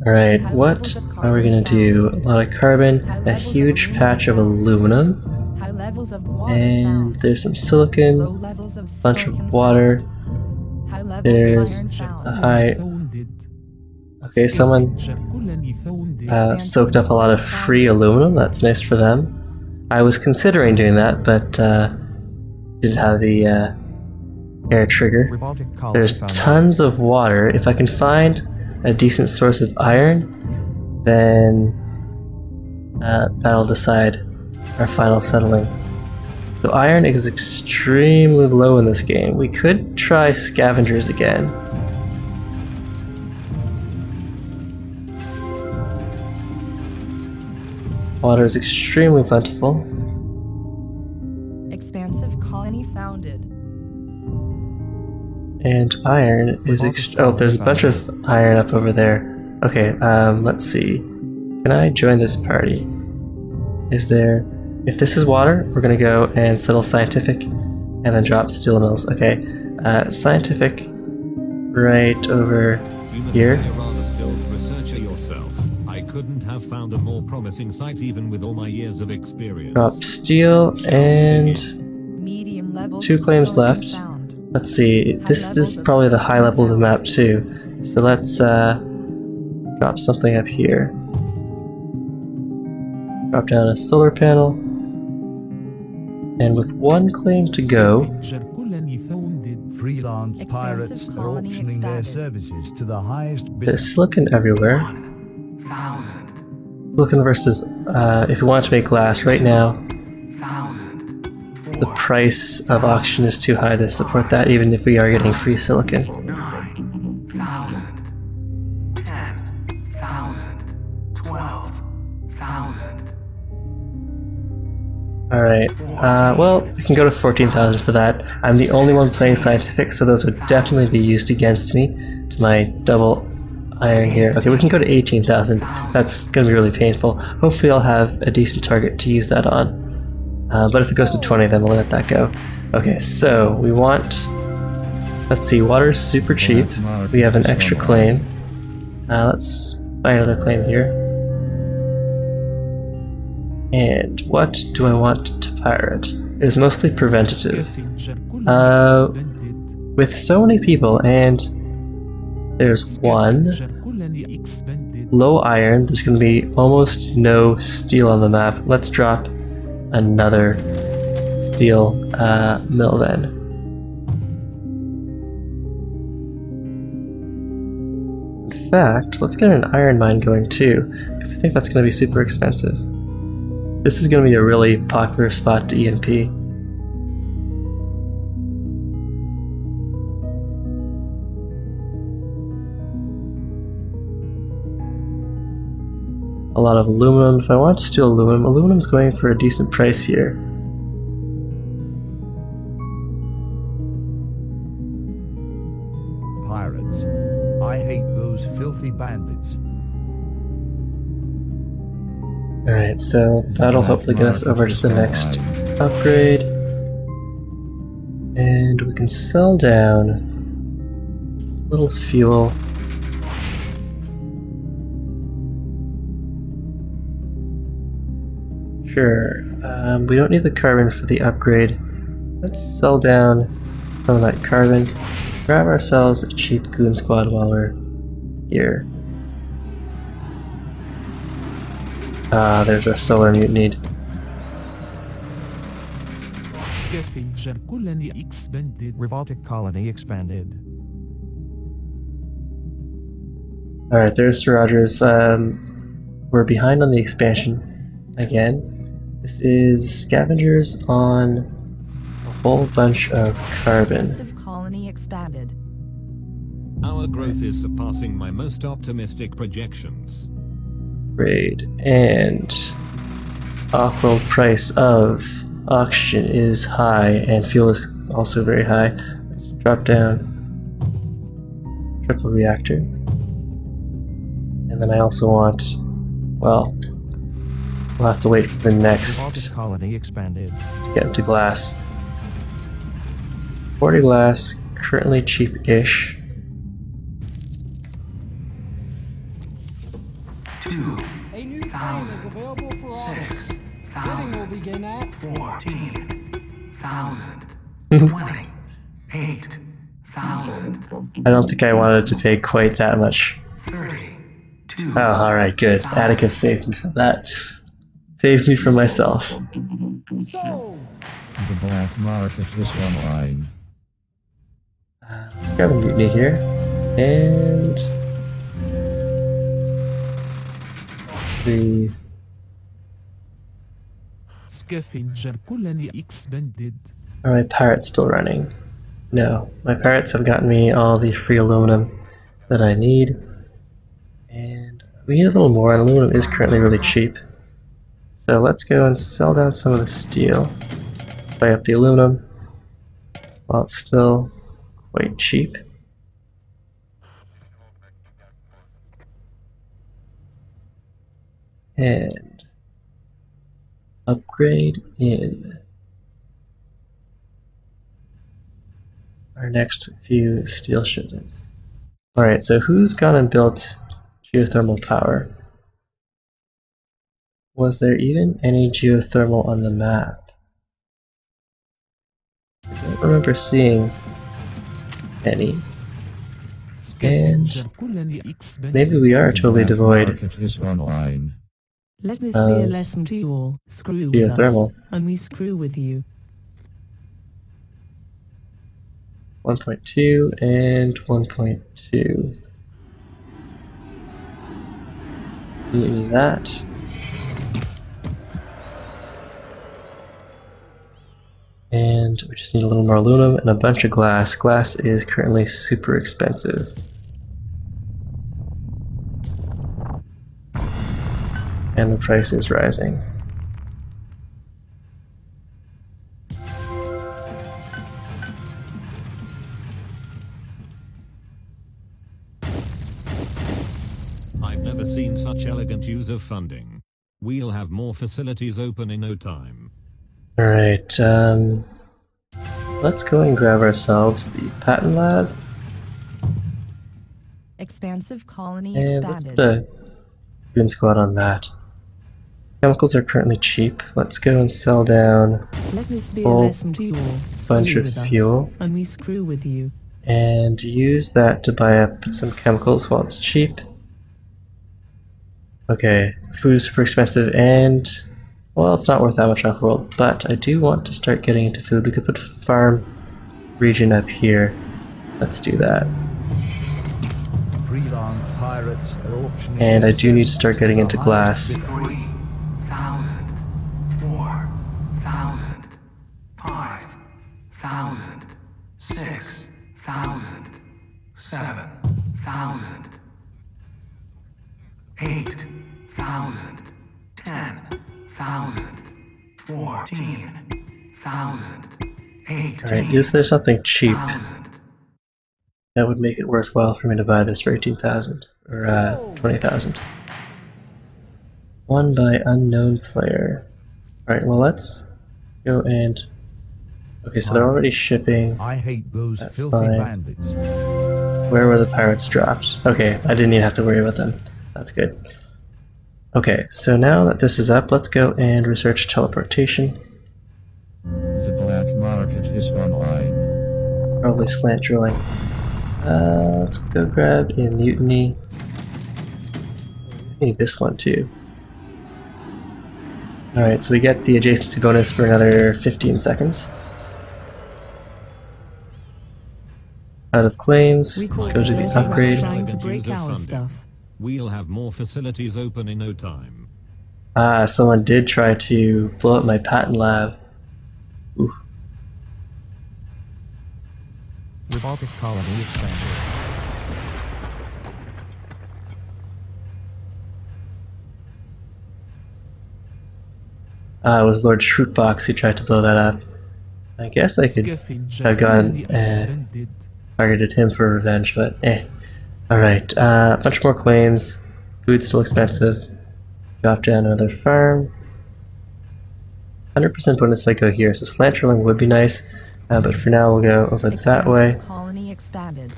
Alright, what are we gonna do? A lot of carbon, a huge patch of aluminum, and there's some silicon, a bunch of water, there's a high... Okay, someone soaked up a lot of free aluminum, that's nice for them. I was considering doing that, but didn't have the air trigger. There's tons of water. If I can find a decent source of iron, then that'll decide our final settling. So iron is extremely low in this game. We could try scavengers again. Water is extremely plentiful. Expansive colony founded. And iron is oh, there's a bunch of iron up over there. Okay, let's see. Can I join this party? Is there... If this is water, we're gonna go and settle scientific and then drop steel mills. Okay, scientific right over here. I couldn't have found a more promising site even with all my years of experience. Drop steel and 2 claims left. Let's see, this is probably the high level of the map too. So let's drop something up here. Drop down a solar panel. And with 1 claim to go, freelance pirates are auctioning their services to the highest bidder. There's silicon everywhere. Silicon versus, if we want to make glass right now, the price of auction is too high to support that, even if we are getting free silicon. 9,000, 10,000, 12,000. Alright, well, we can go to 14,000 for that. I'm the only one playing scientific, so those would definitely be used against me to my double iron here. Okay, we can go to 18,000. That's going to be really painful. Hopefully I'll have a decent target to use that on. But if it goes to 20, then we'll let that go. Okay, so we want... Let's see, water's super cheap. We have an extra claim. Let's buy another claim here. And what do I want to pirate? It is mostly preventative. With so many people, and there's 1 low iron, there's going to be almost no steel on the map. Let's drop another steel mill then. In fact, let's get an iron mine going too, because I think that's going to be super expensive. This is going to be a really popular spot to EMP. A lot of aluminum. If I want to steal aluminum, aluminum's going for a decent price here. Pirates. I hate those filthy bandits. Alright, so that'll hopefully get us over to the next upgrade. And we can sell down a little fuel. Sure, we don't need the carbon for the upgrade. Let's sell down some of that carbon. Grab ourselves a cheap goon squad while we're here. There's a solar mutiny. Revoltic colony expanded. Alright, there's Sir Rogers. We're behind on the expansion again. This is scavengers on a whole bunch of carbon. Colony expanded. Our growth is surpassing my most optimistic projections. Grade and Offworld price of oxygen is high and fuel is also very high. Let's drop down triple reactor. And then I also want, well, we'll have to wait for the next colony expanded. Get into glass. 40 glass, currently cheap-ish. 6,000. 14,000. 28,000. I don't think I wanted to pay quite that much. 32. Oh, alright, good. Atticus saved me from that. Saved me from myself. The black market is online. Let's grab a mutiny here. And... the... Scavenger colony expanded. Are my pirates still running? No. My pirates have gotten me all the free aluminum that I need. And we need a little more, and aluminum is currently really cheap. So let's go and sell down some of the steel. Buy up the aluminum while it's still quite cheap. And upgrade in our next few steel shipments. Alright, so who's gone and built geothermal power? Was there even any geothermal on the map? I don't remember seeing any. And maybe we are totally devoid Market is online. Let this be a lesson to you all. Screw with geothermal. us, and we screw with you. 1.2 and 1.2. Mutiny that. And we just need a little more aluminum and a bunch of glass. Glass is currently super expensive. And the price is rising. I've never seen such elegant use of funding. We'll have more facilities open in no time. Alright, let's go and grab ourselves the patent lab. Expansive colony And let's put expanded. a goon squad on that. Chemicals are currently cheap. Let's go and sell down Let this be a whole lesson to you all. bunch Screw of with us, fuel. and we screw with you. And use that to buy up some chemicals while it's cheap. Okay, food is super expensive and, well, it's not worth that much Offworld, but I do want to start getting into food. We could put a farm region up here. Let's do that. Freelance pirates are auctioning And their I do need to start services getting to into the glass. highest bidder. 3,000. 4,000. 5,000. 6,000. 7,000. 8,000. 10,000. 14,000. Alright, is there something cheap 18,000. that would make it worthwhile for me to buy this for 18,000 or 20,000? Won by unknown player. Alright, well let's go and... Okay, so they're already shipping. I hate those That's filthy fine. bandits. Where were the pirates dropped? Okay, I didn't even have to worry about them. That's good. Okay, so now that this is up, let's go and research teleportation. The black market is online. Probably slant drilling. Let's go grab a mutiny. I need this one too. Alright, so we get the adjacency bonus for another 15 seconds. Out of claims, We let's caught go to the those upgrade. trying to Elegant break use of our funding. stuff. We'll have more facilities open in no time. Ah, someone did try to blow up my patent lab. Ooh. Robotic colony expanded. Ah, it was Lord Shrootbox who tried to blow that up. I guess I could Scavenger have gone colony expanded. targeted him for revenge, but eh. Alright, a bunch more claims. Food's still expensive. Drop down another farm. 100% bonus if I go here, so slant drilling would be nice, but for now we'll go over that way. Expansive colony expanded.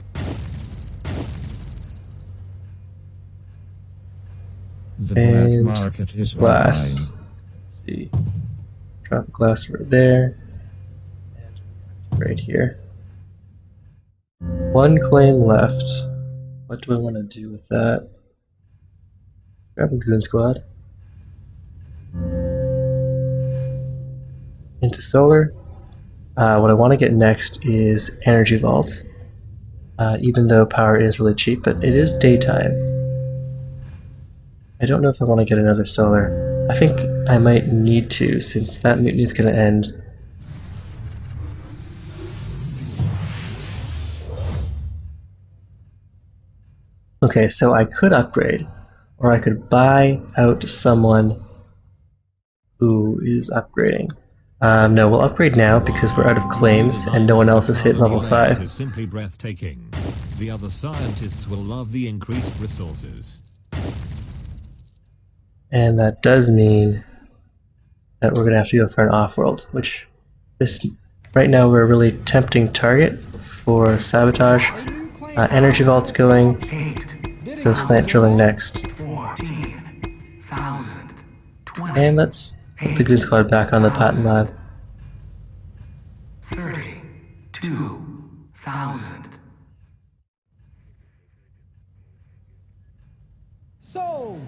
The black And market is glass. online. Let's see. Drop glass right there. And right here. One claim left. What do I want to do with that? Grab a goon squad. Into solar. What I want to get next is energy vault. Even though power is really cheap, but it is daytime. I don't know if I want to get another solar. I think I might need to, since that mutiny is going to end. Okay, so I could upgrade, or I could buy out someone who is upgrading. No, we'll upgrade now because we're out of claims and no one else has hit level 5. Is simply breathtaking. The other scientists will love the increased resources. And that does mean that we're going to have to go for an Offworld, which right now we're a really tempting target for sabotage. Energy Vault's going. 8. Go slant drilling next. 14,000. 20. And let's put the Goon Squad back on the patent lab. 32,000. So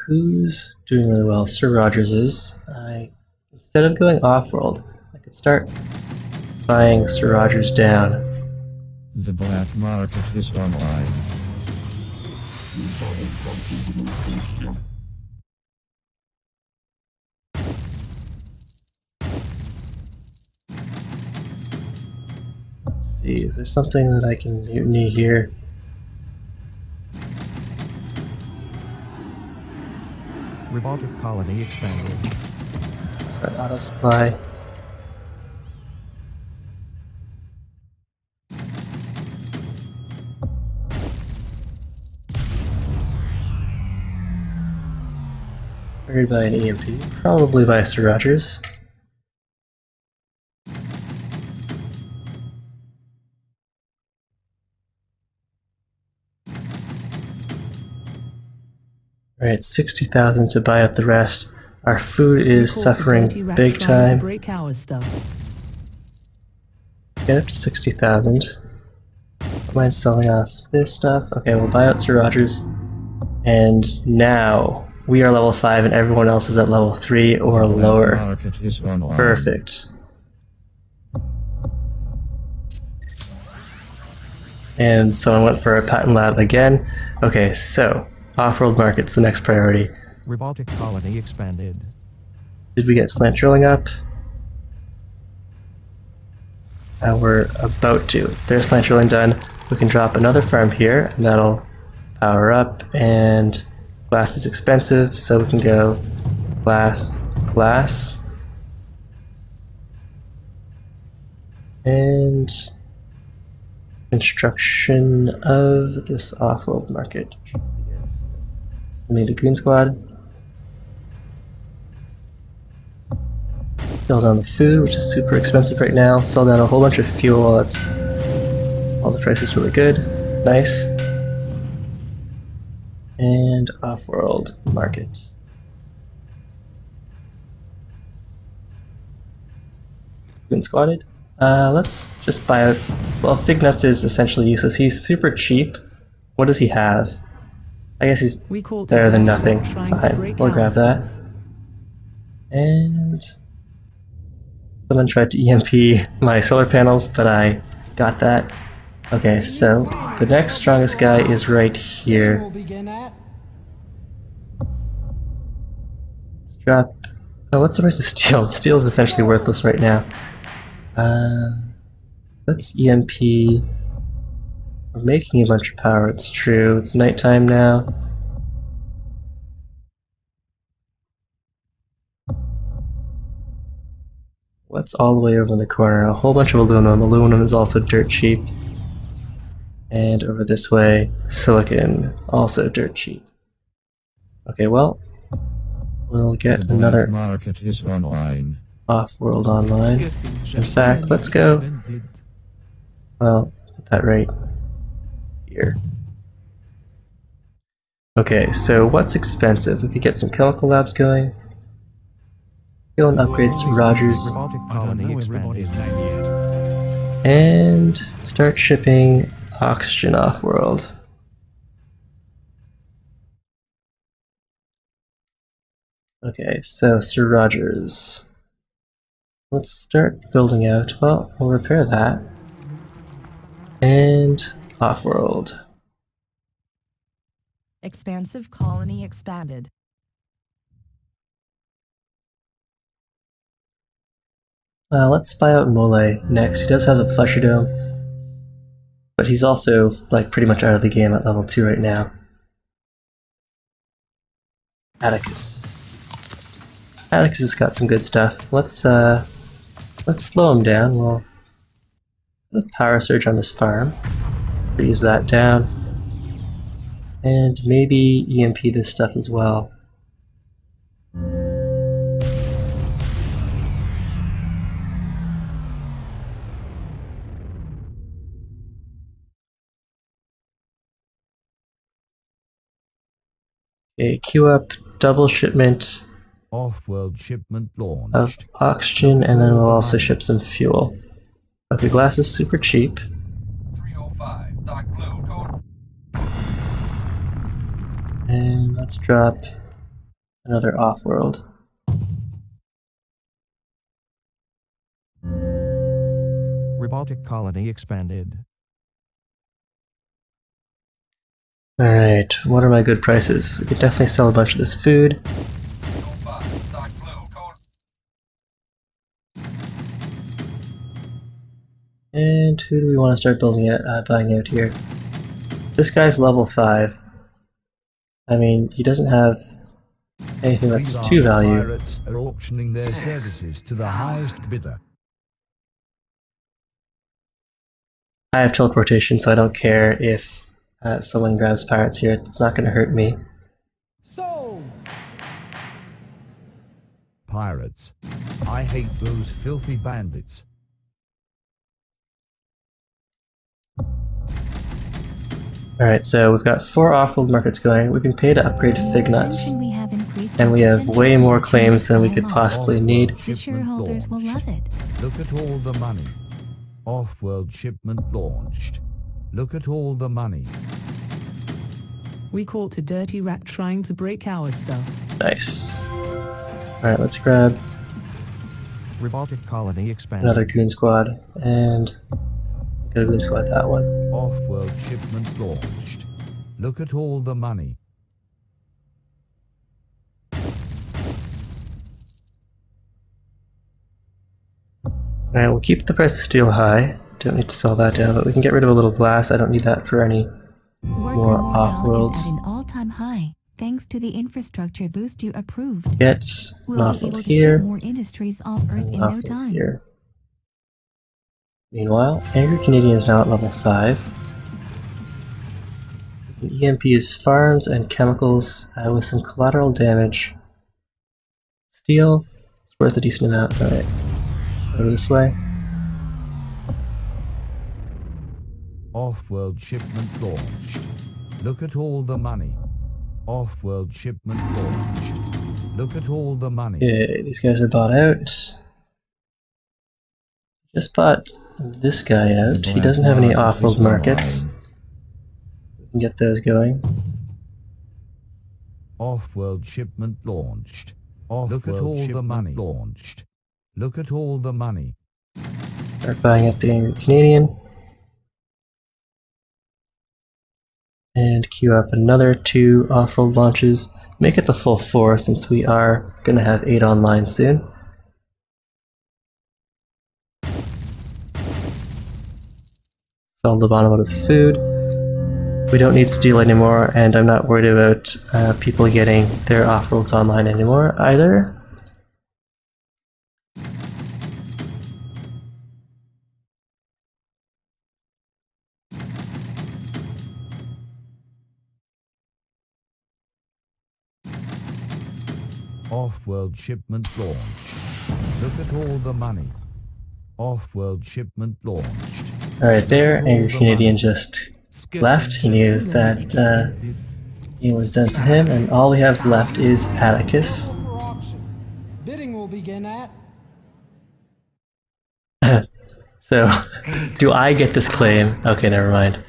who's doing really well? Sir Rogers is. Instead of going off-world, I could start buying Sir Rogers down. The black market is online. Let's see, is there something that I can mutiny here? Robotic colony expanded. Got auto supply. Buried by an EMP, probably by Sir Rogers. Alright, 60,000 to buy out the rest. Our food is suffering big time. Break our stuff. Get up to 60,000. Don't mind selling off this stuff. Okay, we'll buy out Sir Rogers. And now we are level 5 and everyone else is at level 3 or lower. Market is online. Perfect. And someone went for a patent lab again. Okay, so off-world market's the next priority. Robotic colony expanded. Did we get slant drilling up? We're about to. There's slant drilling done. We can drop another farm here, and that'll power up. And glass is expensive, so we can go glass, glass. And construction of this off-world market. We need a goon squad. Sell down the food, which is super expensive right now. Sell down a whole bunch of fuel while the price is really good. Nice. And off-world market. Goon squatted. Let's just buy out. Well, Fig Nuts is essentially useless. He's super cheap. What does he have? I guess he's better than nothing. Fine, we'll grab that. And someone tried to EMP my solar panels, but I got that. Okay, so the next strongest guy is right here. Let's drop. Oh, what's the price of steel? Steel is essentially worthless right now. Let's EMP. We're making a bunch of power, it's true. It's nighttime now. What's all the way over in the corner? A whole bunch of aluminum. Aluminum is also dirt cheap. And over this way, silicon, also dirt cheap. Okay, well, we'll get another market is online. off-world online. In fact, let's go. Well, put that right here. Okay, so what's expensive? We could get some chemical labs going. Go and upgrade some Rogers. Robotic I don't colony know expanded. everybody's name yet. And start shipping oxygen off-world. Okay, so Sir Rogers. Let's start building out. Well, we'll repair that. And off-world. Expansive colony expanded. Let's spy out Mole next. He does have the Pleasure Dome, but he's also like pretty much out of the game at level 2 right now. Atticus. Atticus has got some good stuff. Let's slow him down. We'll put a power surge on this farm. Freeze that down. And maybe EMP this stuff as well. Okay, queue up double shipment Off-world shipment of launched. oxygen, and then we'll also ship some fuel. Okay, glass is super cheap. 305, Doc Blue, code. And let's drop another off-world. Robotic colony expanded. Alright, what are my good prices? We could definitely sell a bunch of this food. 305, Doc Blue, code. And who do we want to start building at, buying out here? This guy's level 5. I mean, he doesn't have anything that's These 2 value. pirates are auctioning their services to the highest bidder. I have teleportation, so I don't care if someone grabs pirates here. It's not going to hurt me. Pirates. I hate those filthy bandits. Alright, so we've got 4 off-world markets going. We can pay to upgrade fig nuts. And we have way more claims than we could possibly need. The shareholders will love it. Look at all the money. Off-world shipment launched. Look at all the money. We caught a dirty rat trying to break our stuff. Nice. Alright, let's grab Robotic colony expanded. another goon squad, and go goon squad that one. Off-world shipment launched. Look at all the money. Alright, we'll keep the price of steel high. Don't need to sell that down, but we can get rid of a little glass. I don't need that for any Worker more morale off-worlds. is at an all-time high, thanks to the infrastructure boost you approved. Get We'll an be off-world able to here, ship more industries off Earth and in an no off-world time. here. Meanwhile, Angry Canadian is now at level 5. We can EMP his farms and chemicals with some collateral damage. Steel, it's worth a decent amount. Alright, go this way. Off-world shipment launched. Look at all the money. Off-world shipment launched. Look at all the money. Okay, these guys are bought out. Just bought this guy out. He doesn't have any off-world markets. We can get those going. Off-world shipment launched. Look at all the money launched. Look at all the money. Start buying out the Angry Canadian. And queue up another 2 off-world launches. Make it the full 4 since we are going to have 8 online soon. Sell the bottom out of food. We don't need steel anymore, and I'm not worried about people getting their off-worlds online anymore either. Off-world shipment launched. Look at all the money. Off-world shipment launched. Alright, there, Angry Canadian just left. He knew that He was done for him, and all we have left is Atticus. For auction. Bidding will begin at So, do I get this claim? Okay, never mind.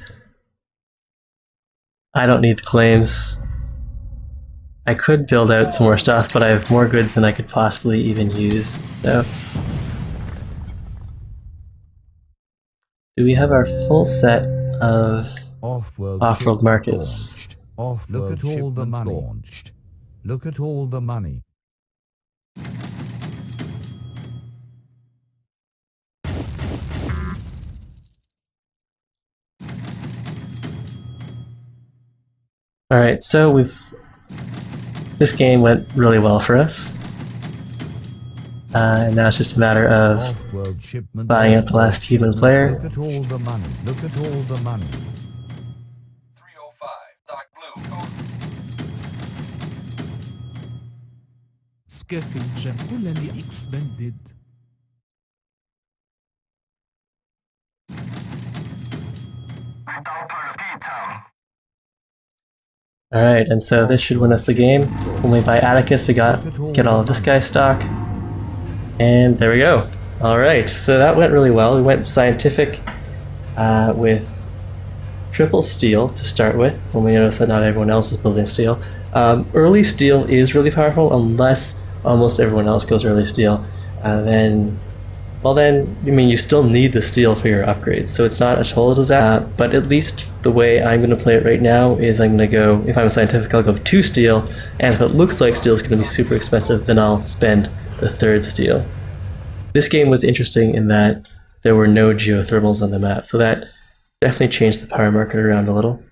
I don't need the claims. I could build out some more stuff, but I have more goods than I could possibly even use, so... Do we have our full set of off-world markets? Look at all the money launched. Look at all the money. Alright, so this game went really well for us. And now it's just a matter of buying out the last human player. Look at all the money. Look at all the money. 305, dark blue, code Scavenge fully expanded. Alright, and so this should win us the game. When we buy Atticus, we get all of this guy's stock. And there we go. Alright, so that went really well. We went scientific with triple steel to start with, when we noticed that not everyone else is building steel. Early steel is really powerful unless almost everyone else goes early steel. Then, I mean, you still need the steel for your upgrades, so it's not a total disaster. But at least the way I'm going to play it right now is I'm going to go, if I'm scientific, I'll go 2 steel, and if it looks like steel is going to be super expensive, then I'll spend the 3rd steel. This game was interesting in that there were no geothermals on the map, so that definitely changed the power market around a little.